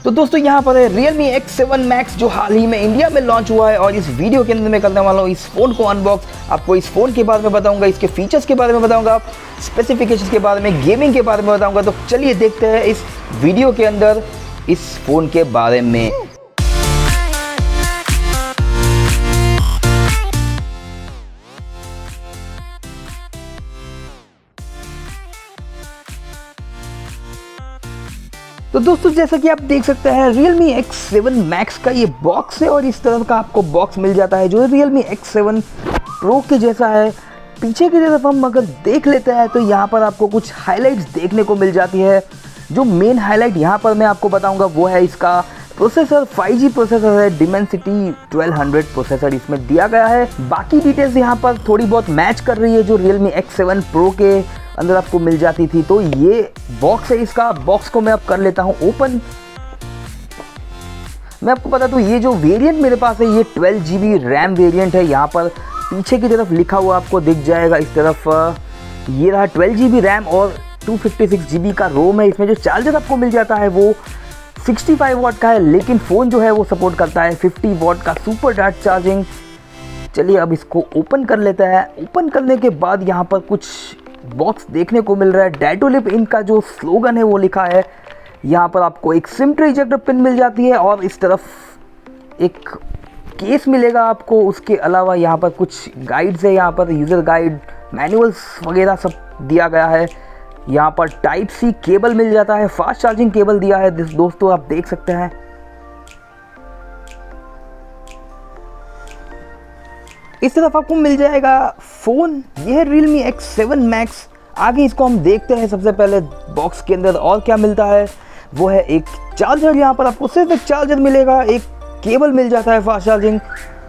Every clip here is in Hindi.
तो दोस्तों यहाँ पर है realme X7 Max जो हाल ही में इंडिया में लॉन्च हुआ है और इस वीडियो के अंदर मैं करने वाला हूँ इस फ़ोन को अनबॉक्स। आपको इस फ़ोन के बारे में बताऊंगा, इसके फीचर्स के बारे में बताऊंगा, स्पेसिफिकेशंस के बारे में, गेमिंग के बारे में बताऊंगा। तो चलिए देखते हैं इस वीडियो के अंदर इस फ़ोन के बारे में। तो दोस्तों जैसा कि आप देख सकते हैं realme X7 Max का ये बॉक्स है और इस तरह का आपको बॉक्स मिल जाता है जो realme X7 Pro के जैसा है। पीछे की तरफ हम अगर देख लेते हैं तो यहाँ पर आपको कुछ हाइलाइट्स देखने को मिल जाती है। जो मेन हाइलाइट यहाँ पर मैं आपको बताऊंगा वो है इसका प्रोसेसर। 5G प्रोसेसर है, Dimensity 1200 प्रोसेसर इसमें दिया गया है। बाकी डिटेल्स यहाँ पर थोड़ी बहुत मैच कर रही है जो realme X7 Pro के अंदर आपको मिल जाती थी। तो ये बॉक्स है, इसका बॉक्स को मैं अब कर लेता हूँ ओपन। मैं आपको बता दूँ ये जो वेरिएंट मेरे पास है ये 12GB रैम वेरिएंट है। यहाँ पर पीछे की तरफ लिखा हुआ आपको दिख जाएगा इस तरफ। ये रहा 12GB रैम और 256GB का रोम है। इसमें जो चार्जर आपको मिल जाता है वो 65 वाट का है, लेकिन फ़ोन जो है वो सपोर्ट करता है 50 वाट का सुपर डार्ट चार्जिंग। चलिए अब इसको ओपन कर लेते हैं। ओपन करने के बाद यहाँ पर कुछ बॉक्स देखने को मिल रहा है। डेटोलिप इनका जो स्लोगन है वो लिखा है। यहाँ पर आपको एक सिम ट्रे इजेक्टर पिन मिल जाती है और इस तरफ एक केस मिलेगा आपको। उसके अलावा यहाँ पर कुछ गाइड्स है, यहाँ पर यूज़र गाइड, मैनुअल्स वगैरह सब दिया गया है। यहाँ पर टाइप सी केबल मिल जाता है, फास्ट चार्जिंग केबल दिया है दोस्तों, आप देख सकते हैं। इस तरफ आपको मिल जाएगा फ़ोन। ये है realme X7 Max। आगे इसको हम देखते हैं सबसे पहले बॉक्स के अंदर और क्या मिलता है। वो है एक चार्जर, यहाँ पर आपको सिर्फ एक चार्जर मिलेगा, एक केबल मिल जाता है फास्ट चार्जिंग।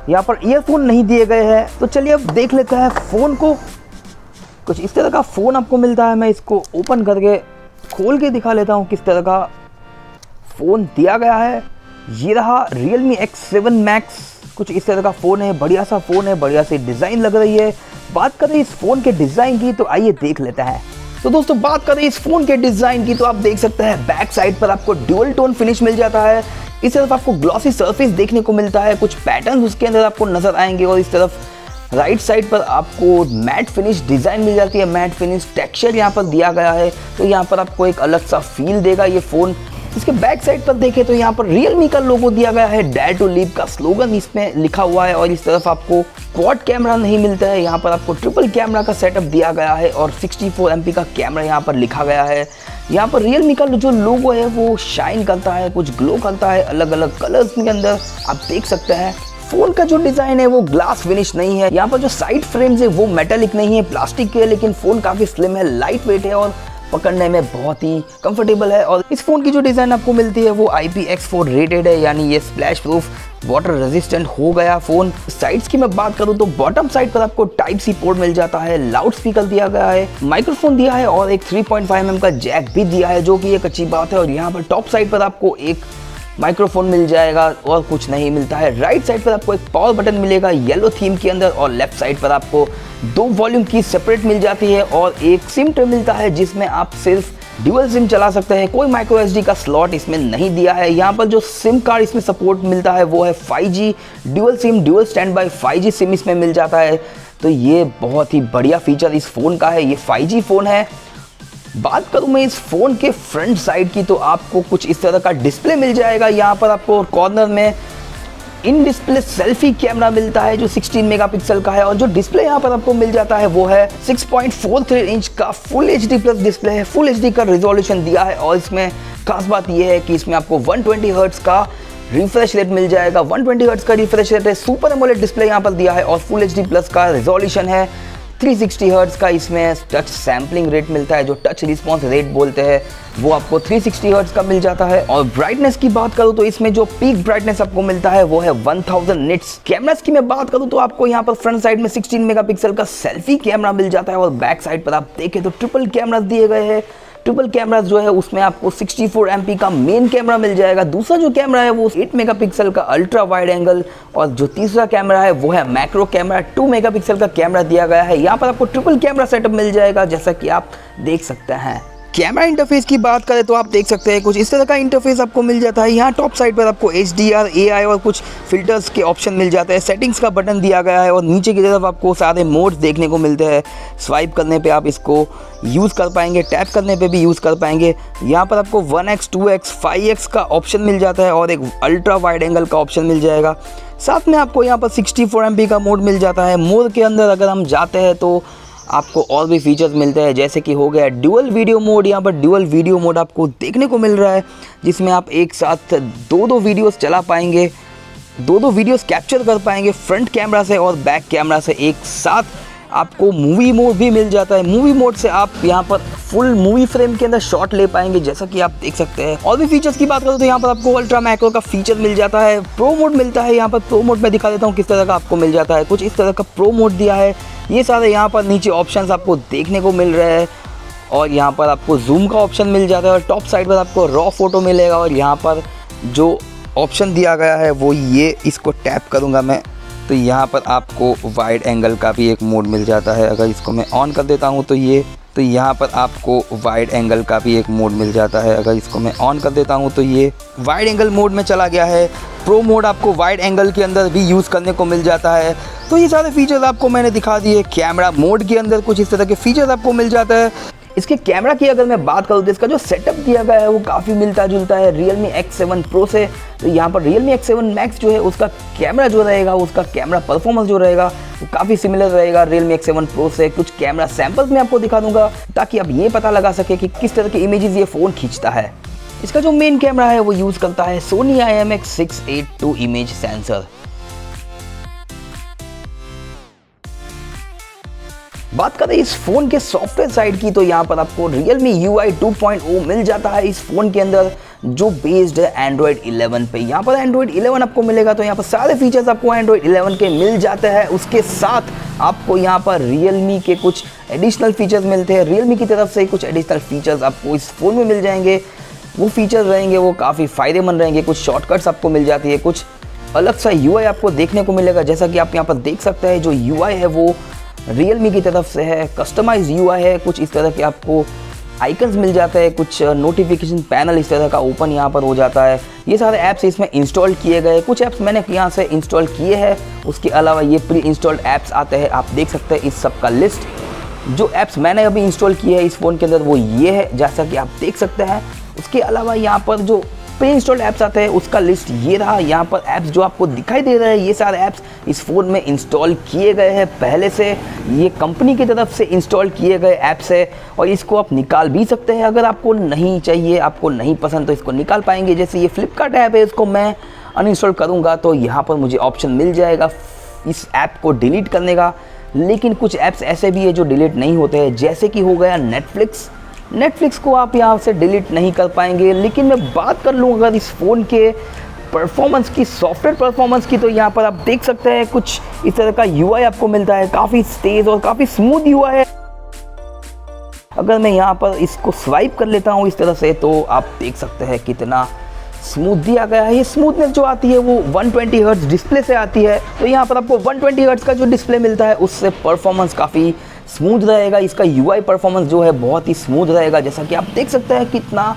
यहाँ पर ईयरफोन नहीं दिए गए हैं। तो चलिए अब देख लेते हैं फ़ोन को। कुछ इस तरह का फ़ोन आपको मिलता है। मैं इसको ओपन करके खोल के दिखा लेता हूँ किस तरह का फ़ोन दिया गया है। ये रहा realme X7 Max। कुछ इस तरह का फ़ोन है, बढ़िया सा फ़ोन है, बढ़िया सी डिज़ाइन लग रही है। बात करें इस फ़ोन के डिज़ाइन की तो आइए देख लेते हैं। तो दोस्तों बात करें इस फ़ोन के डिज़ाइन की तो आप देख सकते हैं बैक साइड पर आपको ड्यूअल टोन फिनिश मिल जाता है। इस तरफ आपको ग्लॉसी सरफेस देखने को मिलता है, कुछ पैटर्न उसके अंदर आपको नज़र आएंगे। और इस तरफ राइट साइड पर आपको मैट फिनिश डिज़ाइन मिल जाती है। मैट फिनिश टेक्सचर यहाँ पर दिया गया है, तो यहाँ पर आपको एक अलग सा फील देगा ये फ़ोन। इसके बैक साइड पर देखें तो यहाँ पर realme का लोगो दिया गया है, डेयर टू लिव का स्लोगन इसमें लिखा हुआ है। और इस तरफ आपको क्वाड कैमरा नहीं मिलता है, यहाँ पर आपको ट्रिपल कैमरा का सेटअप दिया गया है और 64 MP का कैमरा यहाँ पर लिखा गया है। यहाँ पर realme का जो लोगो है वो शाइन करता है, कुछ ग्लो करता है अलग अलग कलर्स के अंदर, आप देख सकते हैं। फ़ोन का जो डिज़ाइन है वो ग्लास फिनिश नहीं है। यहाँ पर जो साइड फ्रेम्स है वो मेटेलिक नहीं है, प्लास्टिक के है, लेकिन फ़ोन काफ़ी स्लिम है, लाइट वेट है और पकड़ने में बहुत ही कंफर्टेबल है। और इस फ़ोन की जो डिज़ाइन आपको मिलती है वो IPX4 रेटेड है, यानी ये स्प्लैश प्रूफ वाटर रेजिस्टेंट हो गया फ़ोन। साइड्स की मैं बात करूँ तो बॉटम साइड पर आपको टाइप सी पोर्ट मिल जाता है, लाउड स्पीकर दिया गया है, माइक्रोफोन दिया है और एक 3.5mm का जैक भी दिया है, जो कि एक अच्छी बात है। और यहाँ पर टॉप साइड पर आपको एक माइक्रोफोन मिल जाएगा और कुछ नहीं मिलता है। राइट साइड पर आपको एक पावर बटन मिलेगा येलो थीम के अंदर और लेफ्ट साइड पर आपको 2 वॉल्यूम की सेपरेट मिल जाती है और एक सिम ट्रे मिलता है जिसमें आप सिर्फ ड्यूअल सिम चला सकते हैं। कोई माइक्रो SD का स्लॉट इसमें नहीं दिया है। यहाँ पर जो सिम कार्ड इसमें सपोर्ट मिलता है वो है 5G dual SIM, dual stand by 5G SIM इसमें मिल जाता है। तो ये बहुत ही बढ़िया फीचर इस फ़ोन का है। ये 5G फ़ोन है। बात करूं मैं इस फ़ोन के फ्रंट साइड की तो आपको कुछ इस तरह का डिस्प्ले मिल जाएगा। यहाँ पर आपको कॉर्नर में इन डिस्प्ले सेल्फी कैमरा मिलता है जो 16 मेगापिक्सल का है और जो डिस्प्ले यहाँ पर आपको मिल जाता है वो है 6.43 इंच का फुल HD प्लस डिस्प्ले है। फुल HD का रिजोल्यूशन दिया है और इसमें खास बात यह है कि इसमें आपको 120 हर्ट्ज का रिफ्रेश रेट मिल जाएगा। 120 हर्ट्ज का रिफ्रेश रेट है। सुपर एमोलेड डिस्प्ले यहाँ पर दिया है और फुल HD प्लस का रिजोल्यूशन है। 360 हर्ट्ज का इसमें टच सैम्पलिंग रेट मिलता है, जो टच रिस्पॉन्स रेट बोलते हैं वो आपको 360 हर्ट्ज का मिल जाता है। और ब्राइटनेस की बात करूँ तो इसमें जो पीक ब्राइटनेस आपको मिलता है वो है 1000 निट्स। कैमरास की मैं बात करूँ तो आपको यहाँ पर फ्रंट साइड में 16 मेगापिक्सल का सेल्फी कैमरा मिल जाता है और बैक साइड पर आप देखें तो ट्रिपल कैमरास दिए गए हैं। ट्रिपल कैमरा जो है उसमें आपको 64 MP का मेन कैमरा मिल जाएगा। दूसरा जो कैमरा है वो 8 मेगापिक्सल का अल्ट्रा वाइड एंगल और जो तीसरा कैमरा है वो है मैक्रो कैमरा। 2 मेगापिक्सल का कैमरा दिया गया है। यहाँ पर आपको ट्रिपल कैमरा सेटअप मिल जाएगा जैसा कि आप देख सकते हैं। कैमरा इंटरफेस की बात करें तो आप देख सकते हैं कुछ इस तरह का इंटरफेस आपको मिल जाता है। यहाँ टॉप साइड पर आपको HDR, AI और कुछ फिल्टर्स के ऑप्शन मिल जाते हैं। सेटिंग्स का बटन दिया गया है और नीचे की तरफ आपको सारे मोड्स देखने को मिलते हैं। स्वाइप करने पे आप इसको यूज़ कर पाएंगे, टैप करने पे भी यूज़ कर पाएंगे। यहाँ पर आपको 1x, 2x, 5x का ऑप्शन मिल जाता है और एक अल्ट्रा वाइड एंगल का ऑप्शन मिल जाएगा। साथ में आपको यहाँ पर 64 MB का मोड मिल जाता है। मोड के अंदर अगर हम जाते हैं तो आपको और भी फीचर्स मिलते हैं, जैसे कि हो गया ड्यूअल वीडियो मोड। यहाँ पर ड्यूअल वीडियो मोड आपको देखने को मिल रहा है, जिसमें आप एक साथ दो वीडियोस चला पाएंगे, दो वीडियोस कैप्चर कर पाएंगे फ्रंट कैमरा से और बैक कैमरा से एक साथ। आपको मूवी मोड भी मिल जाता है। मूवी मोड से आप यहाँ पर फुल मूवी फ्रेम के अंदर शॉट ले पाएंगे, जैसा कि आप देख सकते हैं। और भी फीचर्स की बात करूँ तो यहाँ पर आपको अल्ट्रा मैक्रो का फीचर मिल जाता है। प्रो मोड मिलता है। यहाँ पर प्रो मोड में दिखा देता हूँ किस तरह का आपको मिल जाता है। कुछ इस तरह का प्रो मोड दिया है। ये सारे यहाँ पर नीचे ऑप्शंस आपको देखने को मिल रहे हैं और यहाँ पर आपको जूम का ऑप्शन मिल जाता है और टॉप साइड पर आपको रॉ फोटो मिलेगा। और यहाँ पर जो ऑप्शन दिया गया है वो ये, इसको टैप करूँगा मैं तो यहाँ पर आपको वाइड एंगल का भी एक मोड मिल जाता है। अगर इसको मैं ऑन कर देता हूँ तो यहाँ पर आपको वाइड एंगल का भी एक मोड मिल जाता है। अगर इसको मैं ऑन कर देता हूँ तो ये वाइड एंगल मोड में चला गया है। प्रो मोड आपको वाइड एंगल के अंदर भी यूज़ करने को मिल जाता है। तो ये सारे फीचर्स आपको मैंने दिखा दिए। कैमरा मोड के अंदर कुछ इस तरह के फीचर्स आपको मिल जाता है। इसके कैमरा की अगर मैं बात करूँ तो इसका जो सेटअप दिया गया है वो काफ़ी मिलता जुलता है realme X7 Pro से। तो यहाँ पर realme X7 Max जो है उसका कैमरा जो रहेगा, उसका कैमरा परफॉर्मेंस जो रहेगा वो काफ़ी सिमिलर रहेगा realme X7 Pro से। कुछ कैमरा सैंपल्स मैं आपको दिखा दूंगा ताकि आप ये पता लगा सके कि किस तरह के इमेजेस ये फ़ोन खींचता है। इसका जो मेन कैमरा है वो यूज़ करता है Sony IMX682 इमेज सेंसर। बात करें इस फ़ोन के सॉफ्टवेयर साइड की तो यहाँ पर आपको realme UI 2.0 मिल जाता है इस फ़ोन के अंदर, जो बेस्ड है Android 11 पे। यहाँ पर Android 11 आपको मिलेगा तो यहाँ पर सारे फीचर्स आपको Android 11 के मिल जाते हैं। उसके साथ आपको यहाँ पर realme के कुछ एडिशनल फीचर्स मिलते हैं। realme की तरफ से कुछ एडिशनल फीचर्स आपको इस फ़ोन में मिल जाएंगे। वो फीचर्स रहेंगे वो काफ़ी फ़ायदेमंद रहेंगे। कुछ शॉर्टकट्स आपको मिल जाती है, कुछ अलग सा UI आपको देखने को मिलेगा। जैसा कि आप यहाँ पर देख सकते हैं जो UI है वो realme की तरफ से है, कस्टमाइज UI है। कुछ इस तरह के आपको आइकन्स मिल जाते हैं, कुछ नोटिफिकेशन पैनल इस तरह का ओपन यहाँ पर हो जाता है। ये सारे ऐप्स इसमें इंस्टॉल किए गए। कुछ ऐप्स मैंने यहाँ से इंस्टॉल किए हैं, उसके अलावा ये प्री इंस्टॉल्ड ऐप्स आते हैं। आप देख सकते हैं इस सब का लिस्ट। जो ऐप्स मैंने अभी इंस्टॉल किए हैं इस फ़ोन के अंदर वो ये है, जैसा कि आप देख सकते हैं। उसके अलावा यहाँ पर जो प्री इंस्टॉल्ड ऐप्स आते हैं उसका लिस्ट ये रहा। यहाँ पर ऐप्स जो आपको दिखाई दे रहे हैं ये सारे ऐप्स इस फ़ोन में इंस्टॉल किए गए हैं पहले से। ये कंपनी की तरफ से इंस्टॉल किए गए ऐप्स है और इसको आप निकाल भी सकते हैं। अगर आपको नहीं चाहिए, आपको नहीं पसंद तो इसको निकाल पाएंगे। जैसे ये फ्लिपकार्ट ऐप है, इसको मैं अनइंस्टॉल करूँगा तो यहाँ पर मुझे ऑप्शन मिल जाएगा इस ऐप को डिलीट करने का। लेकिन कुछ ऐप्स ऐसे भी है जो डिलीट नहीं होते हैं, जैसे कि हो गया नेटफ्लिक्स को आप यहाँ से डिलीट नहीं कर पाएंगे। लेकिन मैं बात कर लूँ अगर इस फ़ोन के परफॉर्मेंस की, सॉफ्टवेयर परफॉर्मेंस की, तो यहाँ पर आप देख सकते हैं कुछ इस तरह का UI आपको मिलता है। काफ़ी तेज़ और काफ़ी स्मूथ UI है। अगर मैं यहाँ पर इसको स्वाइप कर लेता हूँ इस तरह से तो आप देख सकते हैं कितना स्मूथ दिया गया है। ये स्मूथनेस जो आती है वो 120 हर्ट्ज डिस्प्ले से आती है। तो यहाँ पर आपको 120 हर्ट्ज का जो डिस्प्ले मिलता है उससे परफॉर्मेंस काफ़ी स्मूथ रहेगा। इसका UI परफॉर्मेंस जो है बहुत ही स्मूथ रहेगा। जैसा कि आप देख सकते हैं कितना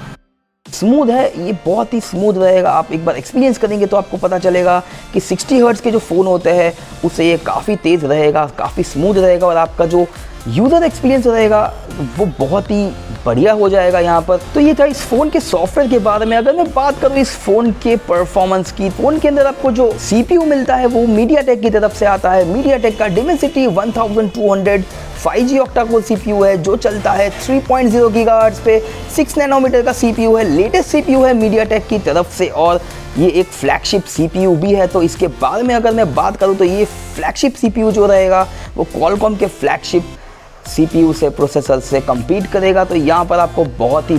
स्मूथ है, ये बहुत ही स्मूथ रहेगा। आप एक बार एक्सपीरियंस करेंगे तो आपको पता चलेगा कि 60 हर्ट्ज के जो फ़ोन होते हैं उससे ये काफ़ी तेज़ रहेगा, काफ़ी स्मूथ रहेगा और आपका जो यूज़र एक्सपीरियंस रहेगा वो बहुत ही बढ़िया हो जाएगा यहाँ पर। तो ये था इस फ़ोन के सॉफ्टवेयर के बारे में। अगर मैं बात करूँ इस फ़ोन के परफॉर्मेंस की, फ़ोन के अंदर आपको जो CPU मिलता है वो MediaTek की तरफ से आता है। MediaTek का Dimensity 1200 5G octa-core CPU है जो चलता है 3.0 GHz पे। 6 नैनोमीटर का CPU है, लेटेस्ट CPU है MediaTek की तरफ से और ये एक फ्लैगशिप CPU भी है। तो इसके बारे में अगर मैं बात करूँ तो ये फ्लैगशिप CPU जो रहेगा वो Qualcomm के फ्लैगशिप CPU से, प्रोसेसर से compete करेगा। तो यहाँ पर आपको बहुत ही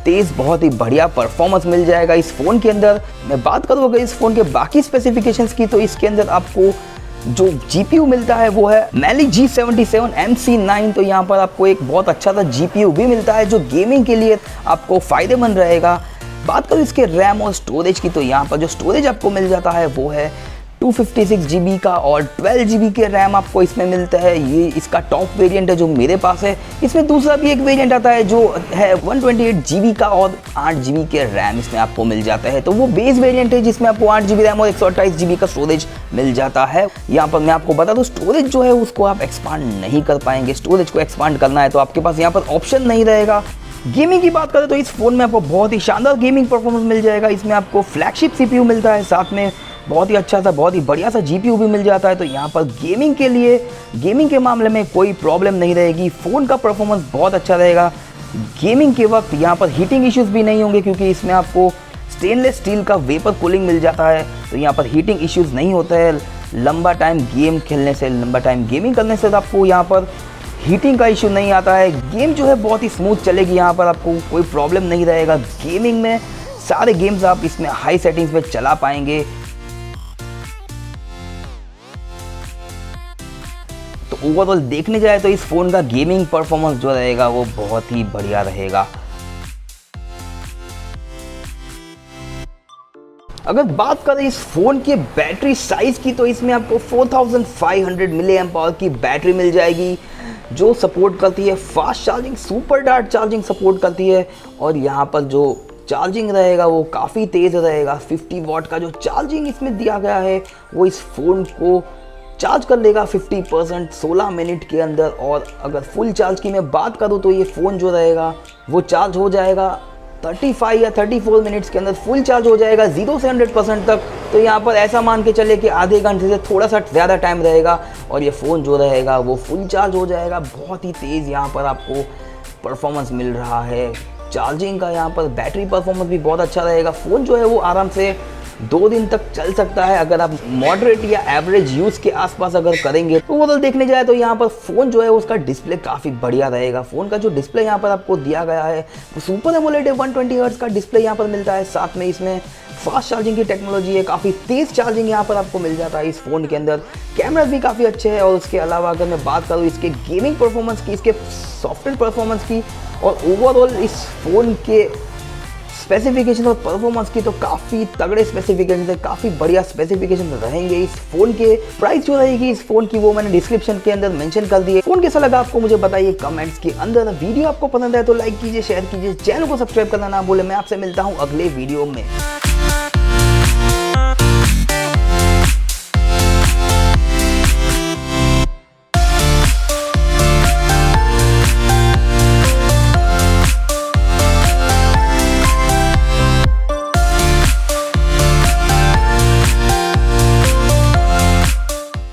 तेज़, बहुत ही बढ़िया परफॉर्मेंस मिल जाएगा इस फ़ोन के अंदर। मैं बात करूँ अगर इस फ़ोन के बाकी स्पेसिफिकेशंस की तो इसके अंदर आपको जो GPU मिलता है वो है Mali G77 MC9। तो यहाँ पर आपको एक बहुत अच्छा सा GPU भी मिलता है जो गेमिंग के लिए आपको फ़ायदेमंद रहेगा। बात करूँ इसके रैम और स्टोरेज की तो यहाँ पर जो स्टोरेज आपको मिल जाता है वो है 256 GB का और 12 GB के रैम आपको इसमें मिलता है। ये इसका टॉप वेरिएंट है जो मेरे पास है। इसमें दूसरा भी एक वेरिएंट आता है जो है 128 GB का और 8 GB के रैम इसमें आपको मिल जाता है। तो वो बेस वेरिएंट है जिसमें आपको 8 GB रैम और 128 GB का स्टोरेज मिल जाता है। यहाँ पर मैं आपको बता दूँ, स्टोरेज जो है उसको आप एक्सपांड नहीं कर पाएंगे। स्टोरेज को एक्सपांड करना है तो आपके पास यहाँ पर ऑप्शन नहीं रहेगा। गेमिंग की बात करें तो इस फोन में आपको बहुत ही शानदार गेमिंग परफॉर्मेंस मिल जाएगा। इसमें आपको फ्लैगशिप CPU मिलता है, साथ में बहुत ही अच्छा सा, बहुत ही बढ़िया सा GPU भी मिल जाता है। तो यहाँ पर गेमिंग के मामले में कोई प्रॉब्लम नहीं रहेगी। फ़ोन का परफॉर्मेंस बहुत अच्छा रहेगा। गेमिंग के वक्त यहाँ पर हीटिंग इश्यूज़ भी नहीं होंगे क्योंकि इसमें आपको स्टेनलेस स्टील का वेपर कूलिंग मिल जाता है। तो यहाँ पर हीटिंग इश्यूज़ नहीं होता है। लंबा टाइम गेमिंग करने से आपको यहाँ पर हीटिंग का इशू नहीं आता है। गेम जो है बहुत ही स्मूथ चलेगी, यहाँ पर आपको कोई प्रॉब्लम नहीं रहेगा। गेमिंग में सारे गेम्स आप इसमें हाई सेटिंग्स पे चला पाएंगे। तो ओवरऑल देखने जाए तो इस फ़ोन का गेमिंग परफॉर्मेंस जो रहेगा वो बहुत ही बढ़िया रहेगा। अगर बात करें इस फ़ोन के बैटरी साइज़ की तो इसमें आपको 4500 मिली एम्प आवर की बैटरी मिल जाएगी जो सपोर्ट करती है fast charging, super dart charging support करती है। और यहाँ पर जो चार्जिंग रहेगा वो काफ़ी तेज़ रहेगा। 50 वाट का जो चार्जिंग इसमें दिया गया है वो इस फ़ोन को चार्ज कर लेगा 50% 16 मिनट के अंदर। और अगर फुल चार्ज की मैं बात करूँ तो ये फ़ोन जो रहेगा वो चार्ज हो जाएगा 35 या 34 मिनट्स के अंदर। फुल चार्ज हो जाएगा 0 से 100% तक। तो यहाँ पर ऐसा मान के चले कि आधे घंटे से थोड़ा सा ज़्यादा टाइम रहेगा और ये फ़ोन जो रहेगा वो फुल चार्ज हो जाएगा। बहुत ही तेज़ यहाँ पर आपको परफॉर्मेंस मिल रहा है चार्जिंग का। यहाँ पर बैटरी परफॉर्मेंस भी बहुत अच्छा रहेगा। फ़ोन जो है वो आराम से 2 दिन तक चल सकता है अगर आप मॉडरेट या एवरेज यूज़ के आसपास अगर करेंगे। तो ओवरऑल देखने जाए तो यहाँ पर फ़ोन जो है उसका डिस्प्ले काफ़ी बढ़िया रहेगा। फ़ोन का जो डिस्प्ले यहाँ पर आपको दिया गया है वो सुपर एमोलेड 120 हर्ट्ज का डिस्प्ले यहाँ पर मिलता है। साथ में इसमें फास्ट चार्जिंग की टेक्नोलॉजी है, काफ़ी तेज़ चार्जिंग यहाँ पर आपको मिल जाता है इस फ़ोन के अंदर। कैमरा भी काफ़ी अच्छे हैं। और उसके अलावा अगर मैं बात करूँ इसके गेमिंग परफॉर्मेंस की, इसके सॉफ्टवेयर परफॉर्मेंस की और ओवरऑल इस फ़ोन के स्पेसिफिकेशन और परफॉर्मेंस की, तो काफ़ी तगड़े स्पेसिफिकेशन है, काफ़ी बढ़िया स्पेसिफिकेशन रहेंगे इस फोन के। प्राइस जो रहेगी इस फोन की वो मैंने डिस्क्रिप्शन के अंदर मेंशन कर दी है। फोन कैसा लगा आपको मुझे बताइए कमेंट्स के अंदर। वीडियो आपको पसंद है तो लाइक कीजिए, शेयर कीजिए, चैनल को सब्सक्राइब करना ना भूले। मैं आपसे मिलता हूँ अगले वीडियो में।